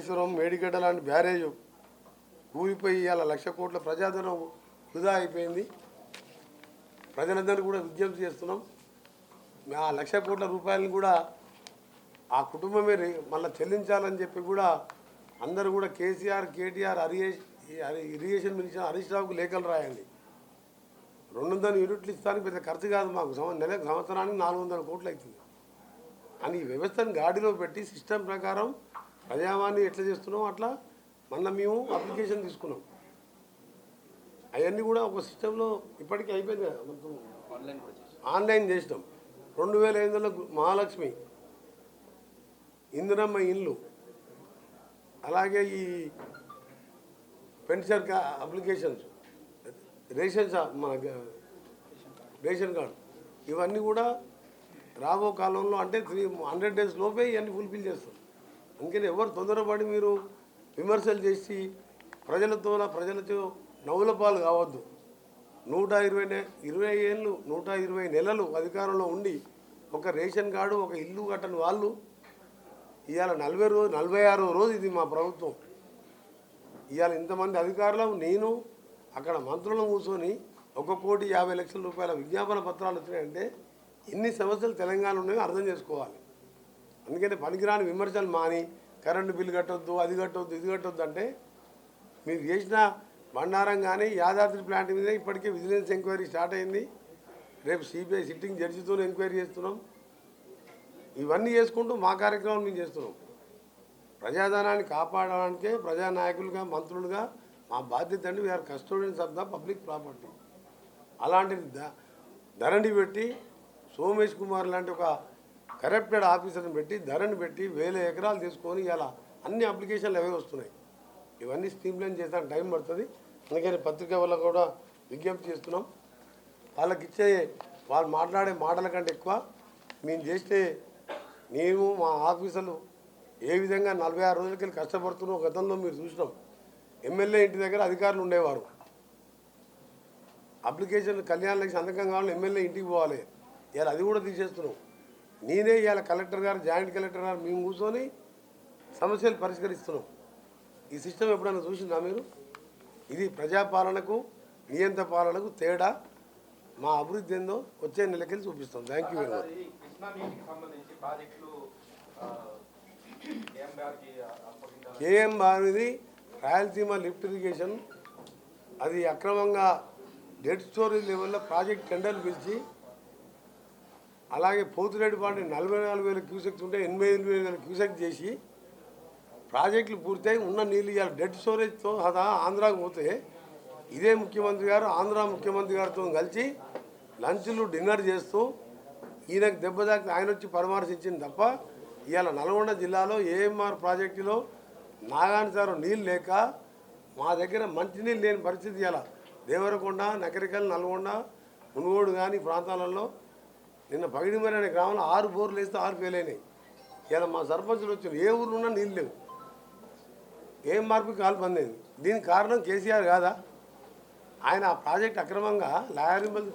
కాళేశ్వరం మేడిగడ్డ లాంటి బ్యారేజ్ కూలిపోయి ఇవాళ 1,00,000 కోట్ల ప్రజాధనం వృధా అయిపోయింది. ప్రజలందరూ కూడా విజ్ఞప్తి చేస్తున్నాం, ఆ 1,00,000 కోట్ల రూపాయలను కూడా ఆ కుటుంబమే మళ్ళీ చెల్లించాలని చెప్పి కూడా అందరూ కూడా కేసీఆర్, కేటీఆర్, ఇరిగేషన్ మినిస్టర్ హరీష్ రావుకు లేఖలు రాయండి. 200 యూనిట్లు ఇస్తానికి పెద్ద ఖర్చు కాదు, మాకు నెలకు సంవత్సరానికి 400 కోట్లు అవుతుంది అని వ్యవస్థను గాడిలో పెట్టి సిస్టమ్ ప్రకారం ప్రజావాణి ఎట్లా చేస్తున్నాం అట్లా మొన్న మేము అప్లికేషన్ తీసుకున్నాం. అవన్నీ కూడా ఒక సిస్టంలో ఇప్పటికీ అయిపోయింది కదా, ఆన్లైన్ చేసినాం. 2500 మహాలక్ష్మి, ఇందిరమ్మ ఇల్లు, అలాగే ఈ పెన్షన్ అప్లికేషన్స్, మన రేషన్ కార్డు, ఇవన్నీ కూడా రాబో కాలంలో అంటే 100 డేస్ లోపే ఇవన్నీ ఫుల్ఫిల్ చేస్తాం. అందుకని ఎవరు తొందరపడి మీరు విమర్శలు చేసి ప్రజలతో నవ్వుల పాలు కావద్దు. 120 ఏళ్ళు 120 నెలలు అధికారంలో ఉండి ఒక రేషన్ కార్డు, ఒక ఇల్లు కట్టని వాళ్ళు ఇవాళ 46వ రోజు ఇది మా ప్రభుత్వం. ఇవాళ ఇంతమంది అధికారులు, నేను అక్కడ మంత్రులను కూర్చొని 1,50,00,000 రూపాయల విజ్ఞాపన పత్రాలు వచ్చినాయంటే ఎన్ని సమస్యలు తెలంగాణ ఉన్నాయో అర్థం చేసుకోవాలి. అందుకని పనికిరాని విమర్శలు మాని కరెంటు బిల్లు కట్టొద్దు, అది కట్టొద్దు, ఇది కట్టొద్దు అంటే మీరు చేసిన బండారం కానీ యాదాద్రి ప్లాంట్ మీద ఇప్పటికే విజిలెన్స్ ఎంక్వైరీ స్టార్ట్ అయింది. రేపు సిబిఐ సిట్టింగ్ జడ్జితో ఎంక్వైరీ చేస్తున్నాం. ఇవన్నీ చేసుకుంటూ మా కార్యక్రమం మేము చేస్తున్నాం. ప్రజాధనాన్ని కాపాడడానికే ప్రజానాయకులుగా, మంత్రులుగా మా బాధ్యత అండి. We're custodians of the public property. అలాంటిది ధరణి పెట్టి సోమేష్ కుమార్ లాంటి ఒక కరప్టెడ్ ఆఫీసర్ని పెట్టి ధరణి పెట్టి 1000 ఎకరాలు తీసుకొని ఇలా అన్ని అప్లికేషన్లు అవే వస్తున్నాయి. ఇవన్నీ స్ట్రీమ్లైన్ చేసానికి టైం పడుతుంది. అందుకని పత్రిక వల్ల కూడా విజ్ఞప్తి చేస్తున్నాం, వాళ్ళు మాట్లాడే మాటల కంటే ఎక్కువ మేము మా ఆఫీసర్లు ఏ విధంగా 46 రోజులకి కష్టపడుతున్నాం. గతంలో మీరు చూసినాం, ఎమ్మెల్యే ఇంటి దగ్గర అధికారులు ఉండేవారు. అప్లికేషన్ కళ్యాణ్ సంతకం కావాలని ఎమ్మెల్యే ఇంటికి పోవాలి. ఇవాళ అది కూడా తీసేస్తున్నాం. నేనే ఇవాళ కలెక్టర్ గారు, జాయింట్ కలెక్టర్ గారు మేము కూర్చొని సమస్యలు పరిష్కరిస్తున్నాం. ఈ సిస్టమ్ ఎప్పుడైనా చూసిందా మీరు? ఇది ప్రజాపాలనకు నియంత్ర పాలనకు తేడా. మా అభివృద్ధి ఏందో వచ్చే నెలకెళ్ళి చూపిస్తాం. Thank you very much. KM బావిది రాయలసీమ లిఫ్ట్ ఇరిగేషన్ అది అక్రమంగా డెడ్ స్టోరేజ్ లెవెల్లో ప్రాజెక్ట్ టెండర్లు పిలిచి, అలాగే పోతురెడ్డిపాటి 44,000 క్యూసెక్స్ ఉంటే 88,000 క్యూసెక్ చేసి ప్రాజెక్టులు పూర్తయి ఉన్న నీళ్ళు ఇవాళ డెడ్ స్టోరేజ్తో ఆంధ్రాకు పోతే ఇదే ముఖ్యమంత్రి గారు ఆంధ్ర ముఖ్యమంత్రి గారితో కలిసి లంచ్లు డిన్నర్ చేస్తూ ఈయనకు దెబ్బతాకి ఆయన వచ్చి పరామర్శించింది తప్ప ఇవాళ నల్గొండ జిల్లాలో ఏఎంఆర్ ప్రాజెక్టులో నాగానిసారం నీళ్ళు లేక మా దగ్గర మంచినీళ్ళు లేని పరిస్థితి. ఇవాళ దేవరకొండ, నకరికల్, నల్గొండ, మునుగోడు కానీ ప్రాంతాలలో నిన్న పగిడిమరి అనే గ్రామంలో 6 బోర్లు వేస్తే 6 ఫెయిల్ అయినాయి. ఇలా మా సర్పంచులు వచ్చారు, ఏ ఊరున్నా నీళ్ళు లేవు. ఏం మార్పుకి కాలు పొందింది. దీనికి కారణం కేసీఆర్ కాదా? ఆయన ఆ ప్రాజెక్ట్ అక్రమంగా లాయరింబల్